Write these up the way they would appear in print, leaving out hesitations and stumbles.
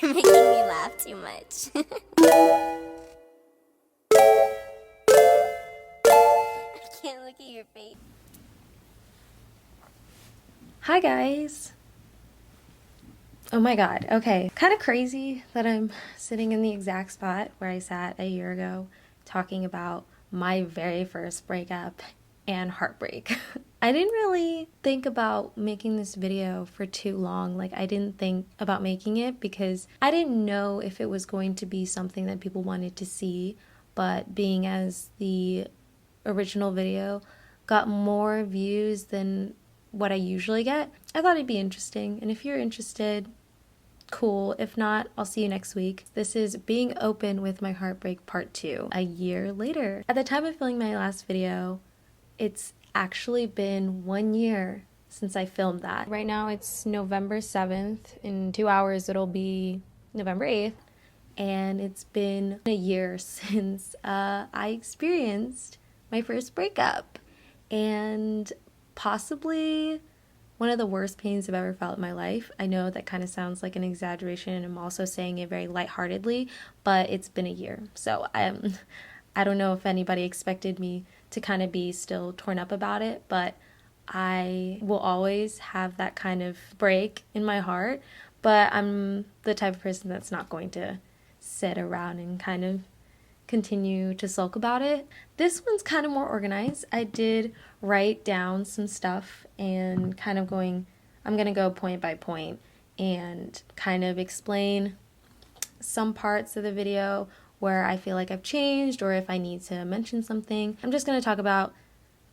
You're making me laugh too much. I can't look at your face. Hi guys. Oh my god, okay. Kind of crazy that I'm sitting in the exact spot where I sat a year ago talking about my very first breakup and heartbreak. I didn't really think about making this video for too long. Like, I didn't think about making it because I didn't know if it was going to be something that people wanted to see, but being as the original video got more views than what I usually get, I thought it'd be interesting. And if you're interested, cool. If not, I'll see you next week. This is Being Open with My Heartbreak Part 2, a year later. At the time of filming my last video, it's actually been 1 year since I filmed that. Right now it's November 7th. In 2 hours it'll be November 8th. And it's been a year since I experienced my first breakup. And possibly one of the worst pains I've ever felt in my life. I know that kind of sounds like an exaggeration, and I'm also saying it very lightheartedly, but it's been a year. So I don't know if anybody expected me to kind of be still torn up about it, but I will always have that kind of break in my heart. But I'm the type of person that's not going to sit around and kind of continue to sulk about it. This one's kind of more organized. I did write down some stuff and I'm gonna go point by point and kind of explain some parts of the video where I feel like I've changed or if I need to mention something. I'm just gonna talk about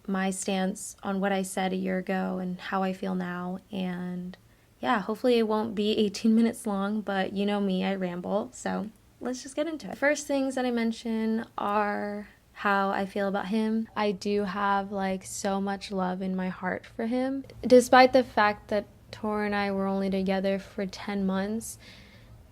my stance on what I said a year ago and how I feel now, and yeah, hopefully it won't be 18 minutes long, but you know me, I ramble, so let's just get into it. First things that I mention are how I feel about him. I do have like so much love in my heart for him. Despite the fact that Tor and I were only together for 10 months,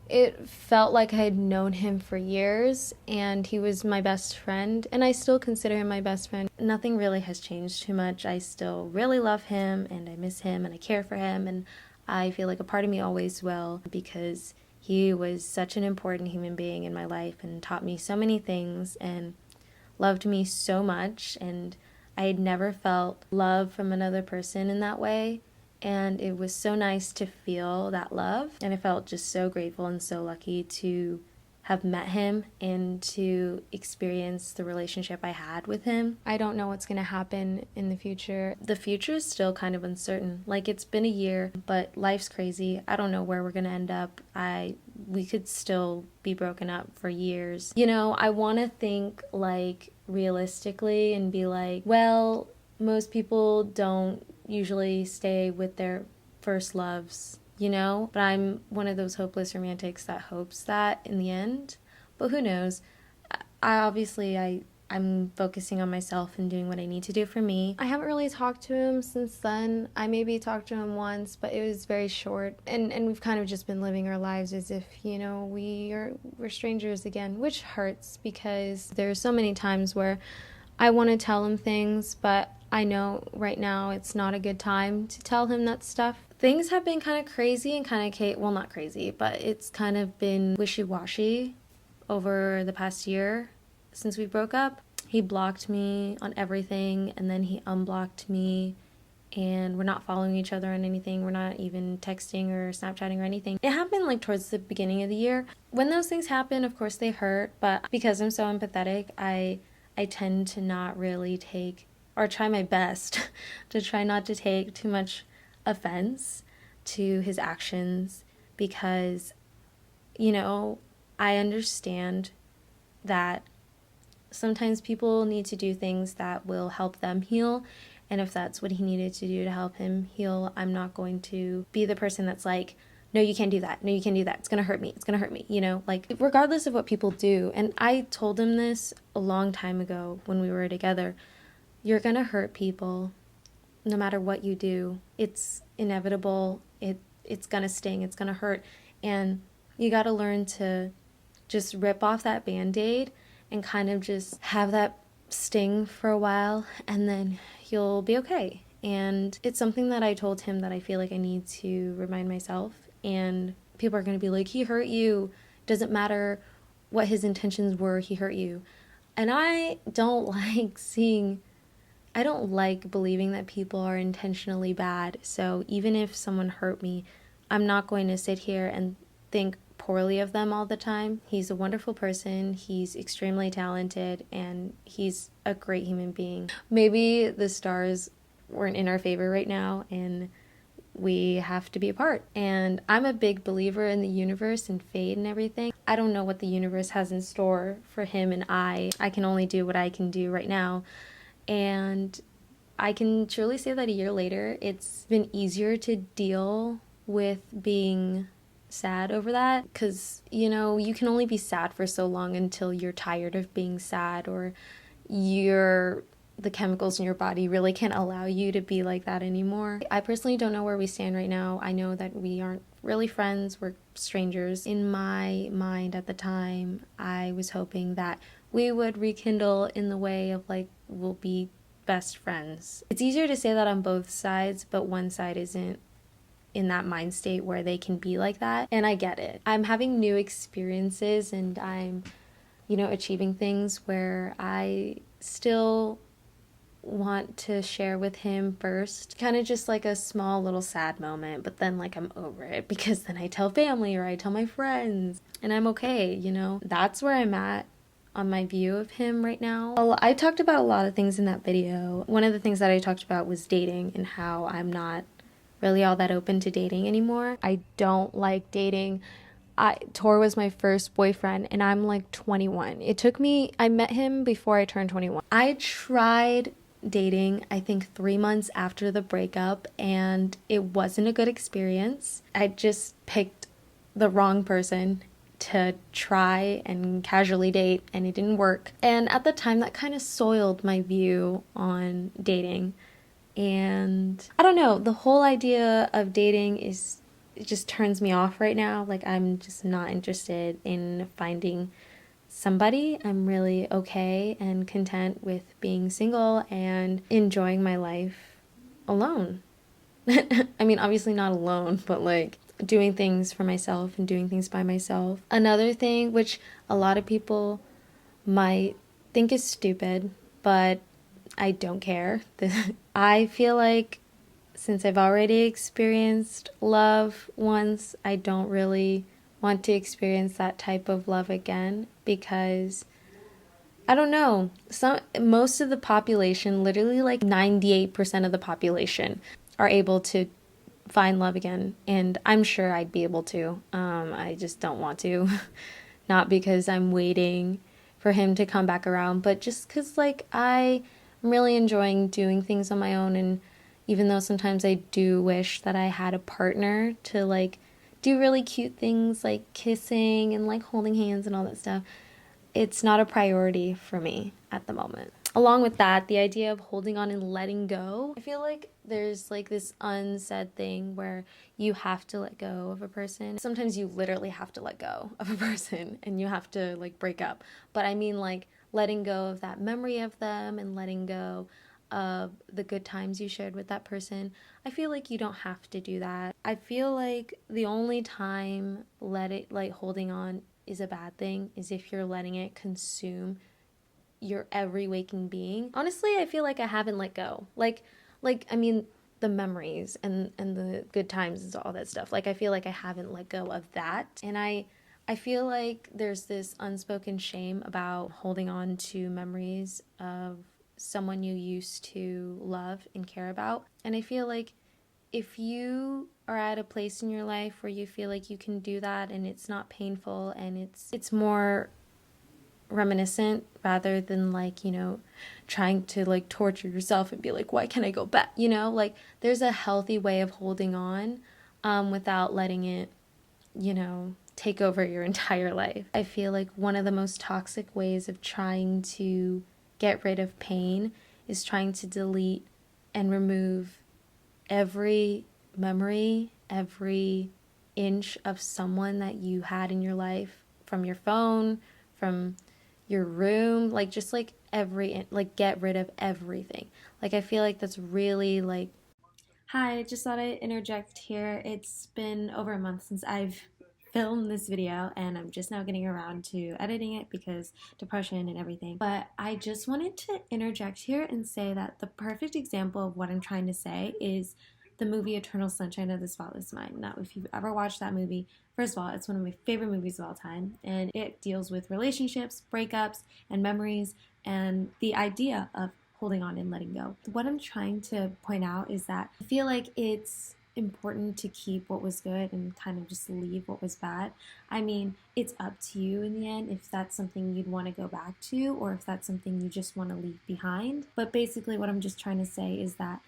it felt like I had known him for years, and he was my best friend, and I still consider him my best friend. Nothing really has changed too much. I still really love him, and I miss him, and I care for him, and I feel like a part of me always will, because he was such an important human being in my life and taught me so many things and loved me so much, and I had never felt love from another person in that way. And it was so nice to feel that love, and I felt just so grateful and so lucky to have met him and to experience the relationship I had with him. I don't know what's gonna happen in the future. The future is still kind of uncertain. Like, it's been a year, but life's crazy. I don't know where we're gonna end up. We could still be broken up for years. You know, I wanna think like realistically and be like, well, most people don't usually stay with their first loves, you know? But I'm one of those hopeless romantics that hopes that in the end. But who knows? I'm focusing on myself and doing what I need to do for me. I haven't really talked to him since then. I maybe talked to him once, but it was very short. And we've kind of just been living our lives as if, you know, we're strangers again, which hurts because there's so many times where I want to tell him things, but I know right now it's not a good time to tell him that stuff. Things have been kind of crazy and kind of well, not crazy, but it's kind of been wishy-washy over the past year since we broke up. He blocked me on everything, and then he unblocked me, and we're not following each other on anything. We're not even texting or Snapchatting or anything. It happened like towards the beginning of the year. When those things happen, of course they hurt, but because I'm so empathetic, I tend to not really take, or try my best to try not to take too much offense to his actions, because, you know, I understand that sometimes people need to do things that will help them heal, and if that's what he needed to do to help him heal, I'm not going to be the person that's like, no, you can't do that. No, you can't do that. It's going to hurt me. It's going to hurt me. You know, like, regardless of what people do. And I told him this a long time ago when we were together. You're going to hurt people no matter what you do. It's inevitable. It's going to sting. It's going to hurt. And you got to learn to just rip off that Band-Aid and kind of just have that sting for a while, and then you'll be okay. And it's something that I told him that I feel like I need to remind myself and people are going to be like, he hurt you. Doesn't matter what his intentions were, he hurt you. And I don't like believing that people are intentionally bad. So even if someone hurt me, I'm not going to sit here and think poorly of them all the time. He's a wonderful person. He's extremely talented and he's a great human being. Maybe the stars weren't in our favor right now and we have to be apart. And I'm a big believer in the universe and fate and everything. I don't know what the universe has in store for him and I. I can only do what I can do right now. And I can truly say that a year later, it's been easier to deal with being sad over that, because, you know, you can only be sad for so long until you're tired of being sad, or the chemicals in your body really can't allow you to be like that anymore. I personally don't know where we stand right now. I know that we aren't really friends, we're strangers. In my mind at the time, I was hoping that we would rekindle in the way of like, we'll be best friends. It's easier to say that on both sides, but one side isn't in that mind state where they can be like that, and I get it. I'm having new experiences and I'm, achieving things where I still want to share with him first. Kind of just like a small little sad moment, but then like I'm over it because then I tell family or I tell my friends and I'm okay, That's where I'm at on my view of him right now. I talked about a lot of things in that video. One of the things that I talked about was dating and how I'm not really all that open to dating anymore. I don't like dating. Tor was my first boyfriend and I'm like 21. I met him before I turned 21. I tried dating, I think 3 months after the breakup, and it wasn't a good experience. I just picked the wrong person to try and casually date and it didn't work. And at the time that kind of soiled my view on dating. And I don't know, the whole idea of dating it just turns me off right now. Like, I'm just not interested in finding somebody. I'm really okay and content with being single and enjoying my life alone. I mean, obviously not alone, but like doing things for myself and doing things by myself. Another thing, which a lot of people might think is stupid, but I don't care. I feel like since I've already experienced love once, I don't really want to experience that type of love again, because I don't know, most of the population, literally like 98% of the population, are able to find love again, and I'm sure I'd be able to. I just don't want to. Not because I'm waiting for him to come back around, but just because like I'm really enjoying doing things on my own. And even though sometimes I do wish that I had a partner to like do really cute things like kissing and like holding hands and all that stuff, it's not a priority for me at the moment. Along with that, the idea of holding on and letting go, I feel like there's like this unsaid thing where you have to let go of a person. Sometimes you literally have to let go of a person and you have to like break up. But I mean like letting go of that memory of them and letting go of the good times you shared with that person. I feel like you don't have to do that. I feel like the only time holding on is a bad thing is if you're letting it consume your every waking being. Honestly, I feel like I haven't let go. I mean, the memories and the good times and all that stuff. Like, I feel like I haven't let go of that. And I feel like there's this unspoken shame about holding on to memories of someone you used to love and care about. And I feel like if you are at a place in your life where you feel like you can do that and it's not painful and it's more reminiscent rather than like, trying to like torture yourself and be like, why can't I go back? Like there's a healthy way of holding on without letting it, take over your entire life. I feel like one of the most toxic ways of trying to get rid of pain is trying to delete and remove every memory, every inch of someone that you had in your life, from your phone, from your room, like just like get rid of everything. Like I feel like that's really like, hi, just thought I'd interject here. It's been over a month since I've film this video, and I'm just now getting around to editing it because depression and everything. But I just wanted to interject here and say that the perfect example of what I'm trying to say is the movie Eternal Sunshine of the Spotless Mind. Now, if you've ever watched that movie, first of all, it's one of my favorite movies of all time, and it deals with relationships, breakups, and memories, and the idea of holding on and letting go. What I'm trying to point out is that I feel like it's important to keep what was good and kind of just leave what was bad. I mean, it's up to you in the end if that's something you'd want to go back to or if that's something you just want to leave behind. But basically what I'm just trying to say is that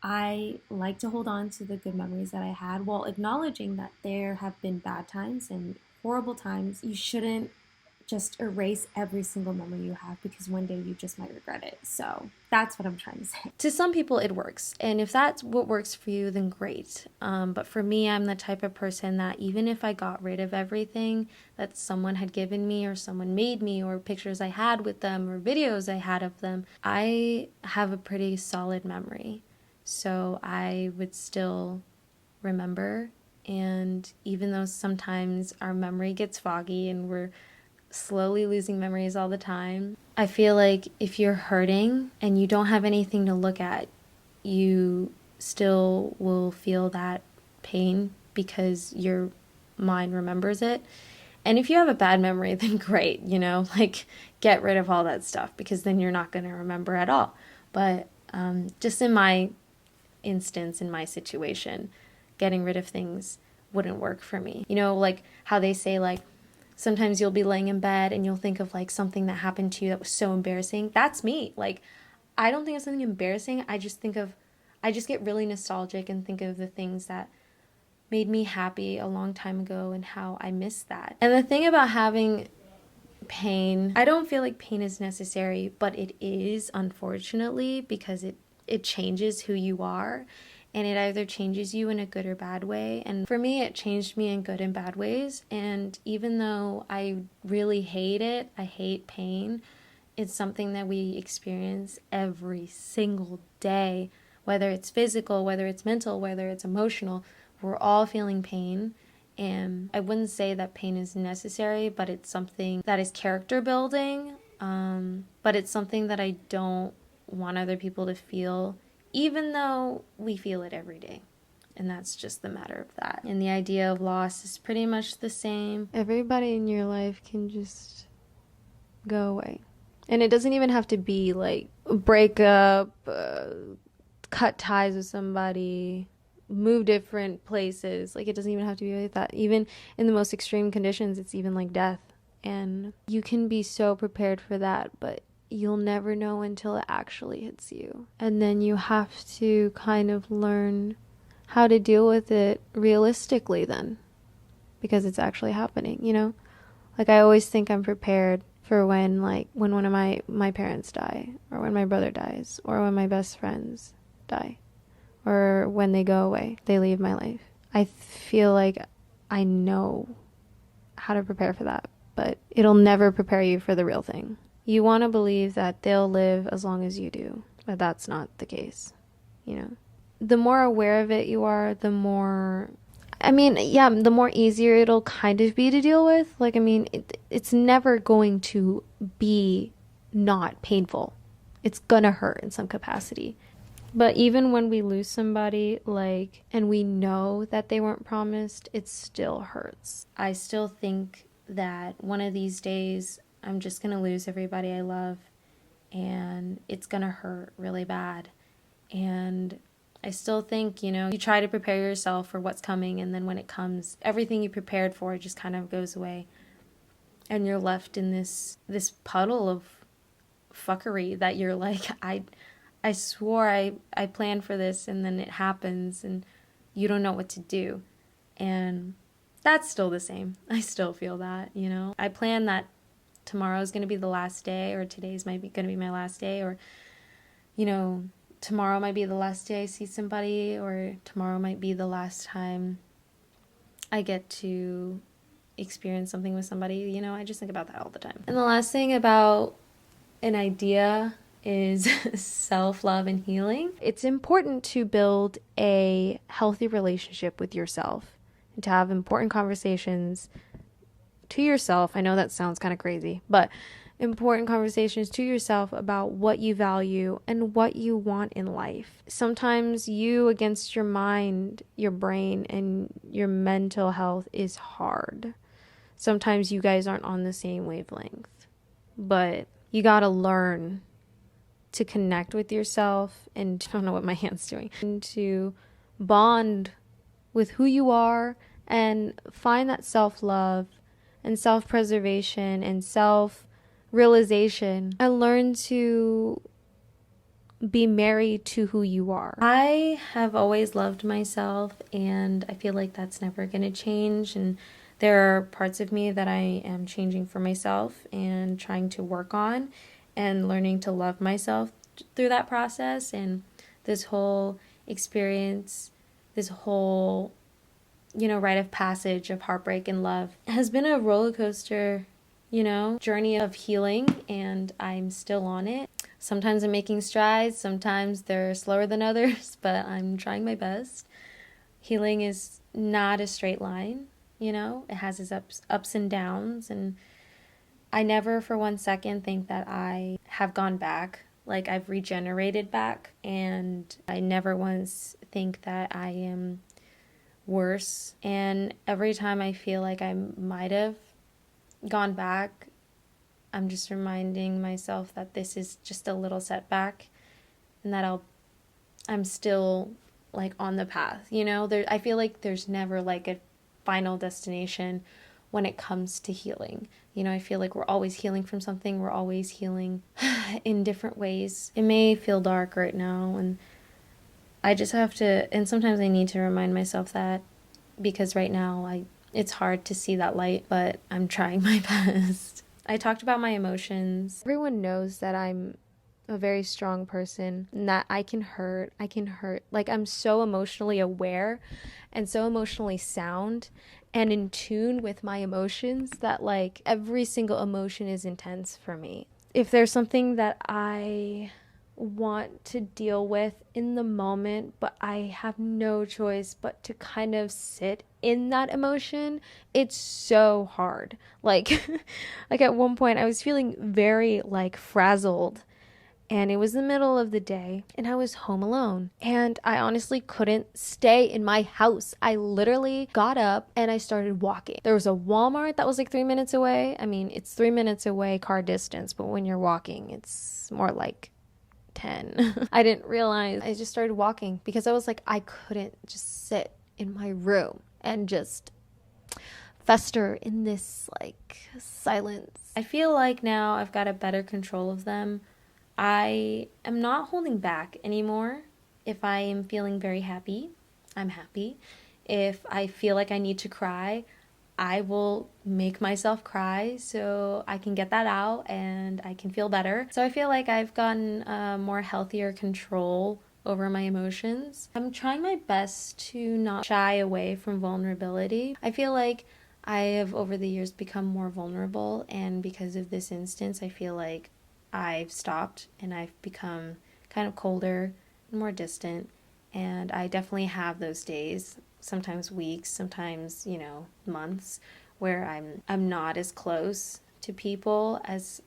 I like to hold on to the good memories that I had while acknowledging that there have been bad times and horrible times. You shouldn't just erase every single memory you have because one day you just might regret it. So that's what I'm trying to say. To some people it works, and if that's what works for you, then great. But for me, I'm the type of person that even if I got rid of everything that someone had given me or someone made me or pictures I had with them or videos I had of them, I have a pretty solid memory. So I would still remember, and even though sometimes our memory gets foggy and we're slowly losing memories all the time, I feel like if you're hurting and you don't have anything to look at, you still will feel that pain because your mind remembers it. And if you have a bad memory, then great, like get rid of all that stuff because then you're not going to remember at all. But just in my instance, in my situation, getting rid of things wouldn't work for me. Like how they say, like, sometimes you'll be laying in bed and you'll think of like something that happened to you that was so embarrassing. That's me. Like, I don't think of something embarrassing. I just get really nostalgic and think of the things that made me happy a long time ago and how I miss that. And the thing about having pain, I don't feel like pain is necessary, but it is, unfortunately, because it changes who you are, and it either changes you in a good or bad way. And for me, it changed me in good and bad ways. And even though I really hate it, I hate pain, it's something that we experience every single day, whether it's physical, whether it's mental, whether it's emotional. We're all feeling pain. And I wouldn't say that pain is necessary, but it's something that is character building. But it's something that I don't want other people to feel, even though we feel it every day. And that's just the matter of that. And the idea of loss is pretty much the same. Everybody in your life can just go away. And it doesn't even have to be like break up, cut ties with somebody, move different places. Like, it doesn't even have to be like that. Even in the most extreme conditions, it's even like death. And you can be so prepared for that, but you'll never know until it actually hits you. And then you have to kind of learn how to deal with it realistically then, because it's actually happening, Like, I always think I'm prepared for when one of my parents die, or when my brother dies, or when my best friends die, or when they go away, they leave my life. I feel like I know how to prepare for that, but it'll never prepare you for the real thing. You want to believe that they'll live as long as you do, but that's not the case, The more aware of it you are, the more easier it'll kind of be to deal with. Like, it's never going to be not painful. It's gonna hurt in some capacity. But even when we lose somebody, and we know that they weren't promised, it still hurts. I still think that one of these days I'm just going to lose everybody I love, and it's going to hurt really bad. And I still think, you try to prepare yourself for what's coming, and then when it comes, everything you prepared for just kind of goes away. And you're left in this puddle of fuckery that you're like, I swore I planned for this, and then it happens, and you don't know what to do. And that's still the same. I still feel that, I plan that tomorrow's going to be the last day, or today's going to be my last day, or, tomorrow might be the last day I see somebody, or tomorrow might be the last time I get to experience something with somebody. I just think about that all the time. And the last thing about an idea is self-love and healing. It's important to build a healthy relationship with yourself and to have important conversations to yourself. I know that sounds kind of crazy, but important conversations to yourself about what you value and what you want in life. Sometimes you against your mind, your brain, and your mental health is hard. Sometimes you guys aren't on the same wavelength, but you gotta learn to connect with yourself, and I don't know what my hand's doing, and to bond with who you are and find that self-love and self-preservation and self-realization, and learn to be married to who you are. I have always loved myself, and I feel like that's never going to change, and there are parts of me that I am changing for myself and trying to work on and learning to love myself through that process. And this whole experience, this whole rite of passage of heartbreak and love has been a roller coaster, journey of healing, and I'm still on it. Sometimes I'm making strides, sometimes they're slower than others, but I'm trying my best. Healing is not a straight line, it has its ups and downs, and I never for one second think that I have gone back, like I've regenerated back, and I never once think that I am worse. And every time I feel like I might have gone back, I'm just reminding myself that this is just a little setback, and that I'm still like on the path. I feel like there's never like a final destination when it comes to healing. I feel like we're always healing from something. We're always healing in different ways. It may feel dark right now, and I just have to, and sometimes I need to remind myself that, because right now it's hard to see that light, but I'm trying my best. I talked about my emotions. Everyone knows that I'm a very strong person and that I can hurt. Like, I'm so emotionally aware and so emotionally sound and in tune with my emotions that like every single emotion is intense for me. If there's something that I want to deal with in the moment, but I have no choice but to kind of sit in that emotion, it's so hard. Like like at one point I was feeling very like frazzled, and it was the middle of the day and I was home alone, and I honestly couldn't stay in my house. I literally got up and I started walking. There was a Walmart that was like 3 minutes away. I mean, it's 3 minutes away car distance, but when you're walking it's more like 10. I didn't realize. I just started walking because I was like, I couldn't just sit in my room and just fester in this like silence. I feel like now I've got a better control of them. I am not holding back anymore. If I am feeling very happy, I'm happy. If I feel like I need to cry, I will make myself cry so I can get that out and I can feel better. So I feel like I've gotten more healthier control over my emotions. I'm trying my best to not shy away from vulnerability. I feel like I have over the years become more vulnerable, and because of this instance, I feel like I've stopped and I've become kind of colder and more distant. And I definitely have those days, sometimes weeks, sometimes, months, where I'm not as close to people as,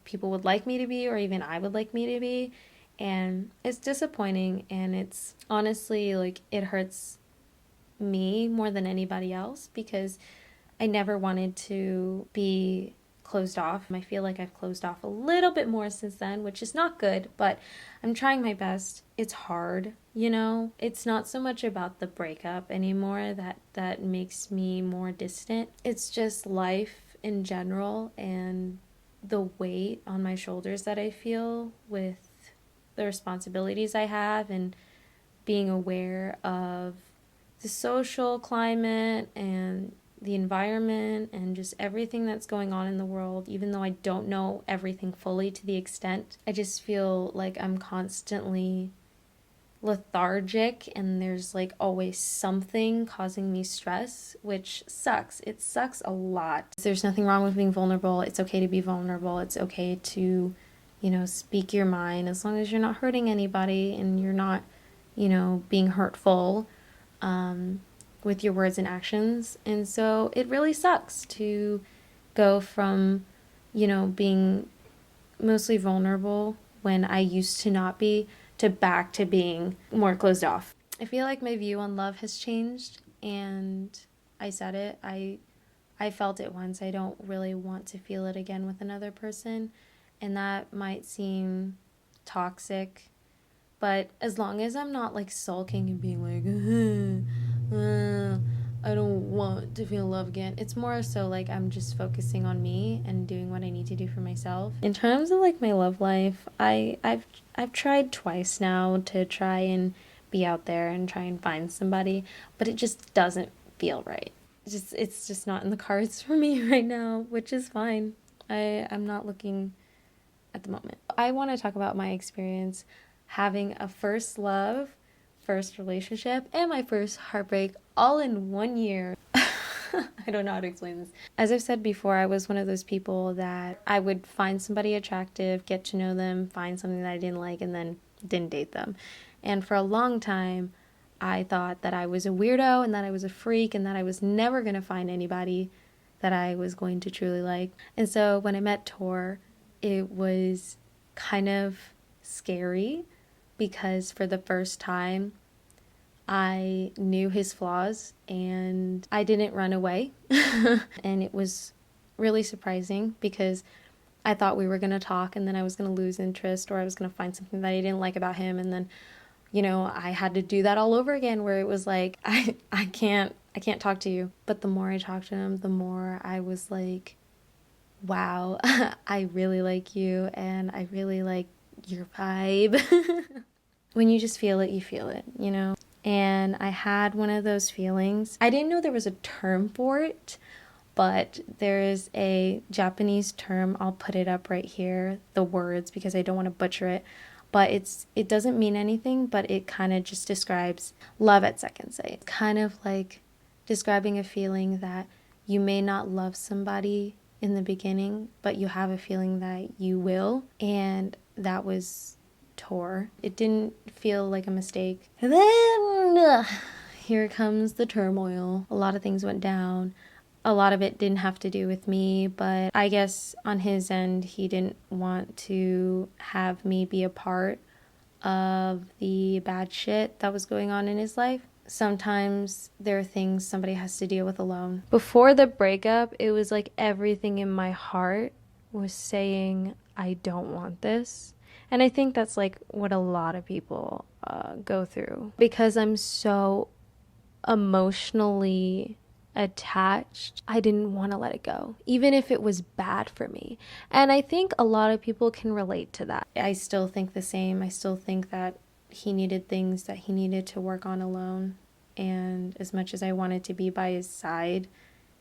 people would like me to be, or even I would like me to be. And it's disappointing, and it's honestly like it hurts me more than anybody else, because I never wanted to be closed off. I feel like I've closed off a little bit more since then, which is not good, but I'm trying my best. It's hard, It's not so much about the breakup anymore that makes me more distant. It's just life in general and the weight on my shoulders that I feel with the responsibilities I have, and being aware of the social climate and the environment and just everything that's going on in the world. Even though I don't know everything fully to the extent, I just feel like I'm constantly lethargic, and there's like always something causing me stress, which sucks. It sucks a lot. There's nothing wrong with being vulnerable. It's okay to be vulnerable. It's okay to, speak your mind, as long as you're not hurting anybody and you're not, being hurtful. with your words and actions. And so it really sucks to go from, being mostly vulnerable when I used to not be, to back to being more closed off. I feel like my view on love has changed, and I said it. I felt it once. I don't really want to feel it again with another person, and that might seem toxic, but as long as I'm not like sulking and being like, I don't want to feel love again. It's more so like I'm just focusing on me and doing what I need to do for myself. In terms of like my love life, I've tried twice now to try and be out there and try and find somebody, but it just doesn't feel right. It's just not in the cards for me right now, which is fine. I'm not looking at the moment. I want to talk about my experience having a first love, first relationship, and my first heartbreak all in 1 year. I don't know how to explain this. As I've said before, I was one of those people that I would find somebody attractive, get to know them, find something that I didn't like, and then didn't date them. And for a long time, I thought that I was a weirdo and that I was a freak and that I was never going to find anybody that I was going to truly like. And so when I met Tor, it was kind of scary because for the first time, I knew his flaws and I didn't run away. And it was really surprising because I thought we were going to talk and then I was going to lose interest, or I was going to find something that I didn't like about him. And then, I had to do that all over again, where it was like, I can't talk to you. But the more I talked to him, the more I was like, wow, I really like you and I really like your vibe. When you just feel it, you feel it, And I had one of those feelings. I didn't know there was a term for it, but there is a Japanese term. I'll put it up right here, the words, because I don't want to butcher it. But it doesn't mean anything, but it kind of just describes love at second sight. It's kind of like describing a feeling that you may not love somebody in the beginning, but you have a feeling that you will. And that was Tor. It didn't feel like a mistake. And then here comes the turmoil. A lot of things went down. A lot of it didn't have to do with me, but I guess on his end, he didn't want to have me be a part of the bad shit that was going on in his life. Sometimes there are things somebody has to deal with alone. Before the breakup, it was like everything in my heart was saying, I don't want this. And I think that's like what a lot of people go through. Because I'm so emotionally attached, I didn't want to let it go, even if it was bad for me. And I think a lot of people can relate to that. I still think the same. I still think that he needed things that he needed to work on alone. And as much as I wanted to be by his side,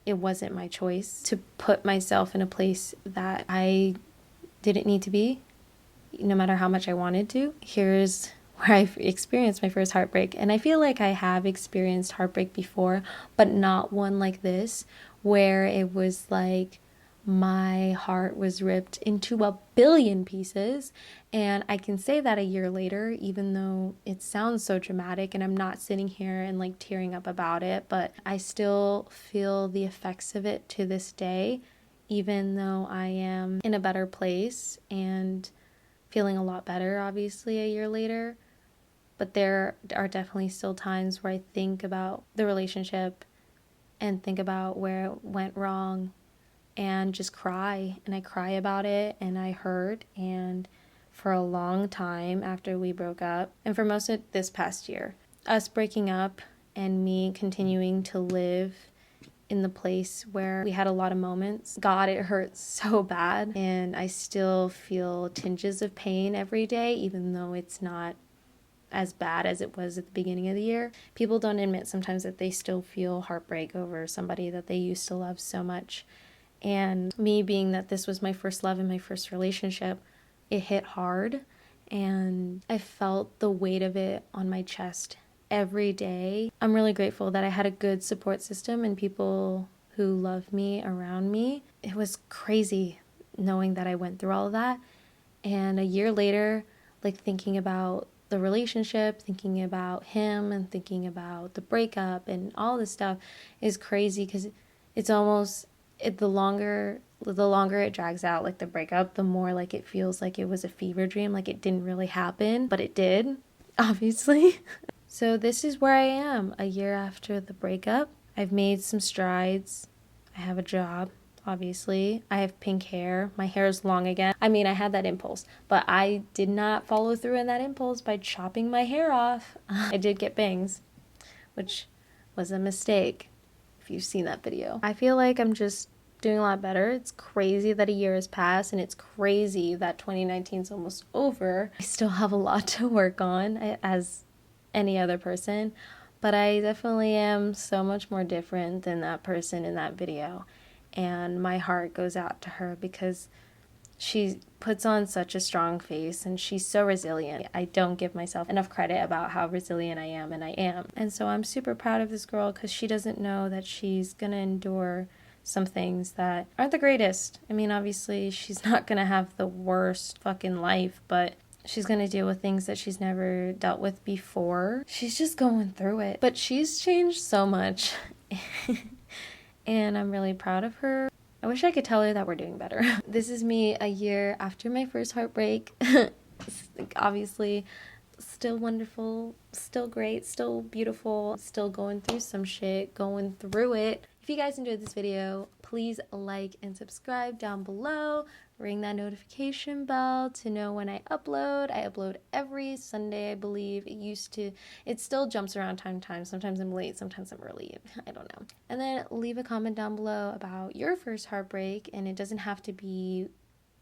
it wasn't my choice to put myself in a place that I didn't need to be, no matter how much I wanted to. Here's where I've experienced my first heartbreak. And I feel like I have experienced heartbreak before, but not one like this, where it was like my heart was ripped into a billion pieces. And I can say that a year later, even though it sounds so dramatic and I'm not sitting here and like tearing up about it, but I still feel the effects of it to this day, even though I am in a better place and feeling a lot better, obviously, a year later. But there are definitely still times where I think about the relationship and think about where it went wrong and just cry. And I cry about it and I hurt. And for a long time after we broke up, and for most of this past year, us breaking up and me continuing to live in the place where we had a lot of moments. God, it hurts so bad. And I still feel tinges of pain every day, even though it's not as bad as it was at the beginning of the year. People don't admit sometimes that they still feel heartbreak over somebody that they used to love so much. And me being that this was my first love and my first relationship, it hit hard. And I felt the weight of it on my chest every day. I'm really grateful that I had a good support system and people who love me around me. It was crazy knowing that I went through all of that. And a year later, like thinking about the relationship, thinking about him, and thinking about the breakup and all this stuff is crazy because it's almost the longer it drags out, like the breakup, the more like it feels like it was a fever dream, like it didn't really happen, but it did, obviously. So this is where I am a year after the breakup. I've made some strides. I have a job, obviously. I have pink hair. My hair is long again. I mean, I had that impulse, but I did not follow through in that impulse by chopping my hair off. I did get bangs, which was a mistake, if you've seen that video. I feel like I'm just doing a lot better. It's crazy that a year has passed, and it's crazy that 2019 is almost over. I still have a lot to work on, as any other person, but I definitely am so much more different than that person in that video, and my heart goes out to her because she puts on such a strong face and she's so resilient. I don't give myself enough credit about how resilient I am, and I am. And so I'm super proud of this girl because she doesn't know that she's gonna endure some things that aren't the greatest. I mean, obviously she's not gonna have the worst fucking life, but she's gonna deal with things that she's never dealt with before. She's just going through it. But she's changed so much. And I'm really proud of her. I wish I could tell her that we're doing better. This is me a year after my first heartbreak. Obviously, still wonderful, still great, still beautiful, still going through some shit, going through it. If you guys enjoyed this video, please like and subscribe down below. Ring that notification bell to know when I upload. I upload every Sunday, I believe. It still jumps around time to time. Sometimes I'm late, sometimes I'm early. I don't know. And then leave a comment down below about your first heartbreak, and it doesn't have to be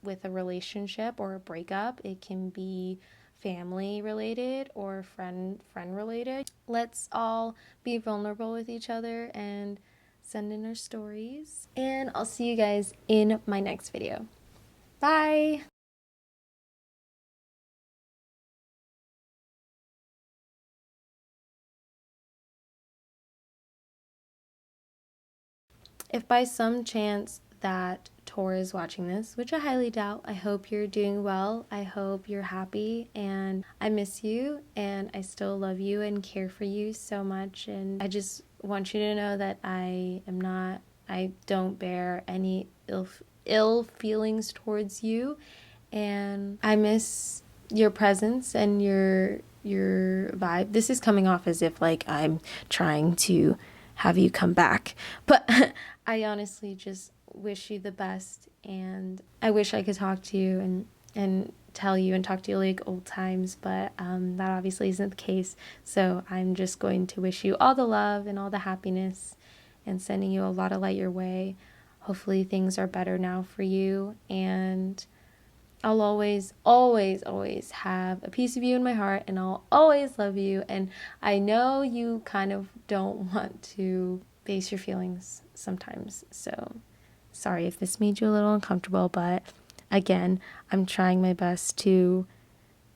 with a relationship or a breakup. It can be family related or friend related. Let's all be vulnerable with each other and send in our stories. And I'll see you guys in my next video. Bye! If by some chance that Tor is watching this, which I highly doubt, I hope you're doing well. I hope you're happy, and I miss you, and I still love you and care for you so much. And I just want you to know that I don't bear any ill feelings towards you, and I miss your presence and your vibe. This is coming off as if like I'm trying to have you come back, but I honestly just wish you the best, and I wish I could talk to you and tell you and talk to you like old times, but that obviously isn't the case. So I'm just going to wish you all the love and all the happiness and sending you a lot of light your way. Hopefully things are better now for you, and I'll always, always, always have a piece of you in my heart, and I'll always love you. And I know you kind of don't want to face your feelings sometimes, so sorry if this made you a little uncomfortable, but again, I'm trying my best to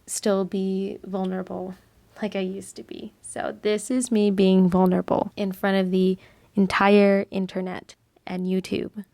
still be vulnerable like I used to be. So this is me being vulnerable in front of the entire internet and YouTube.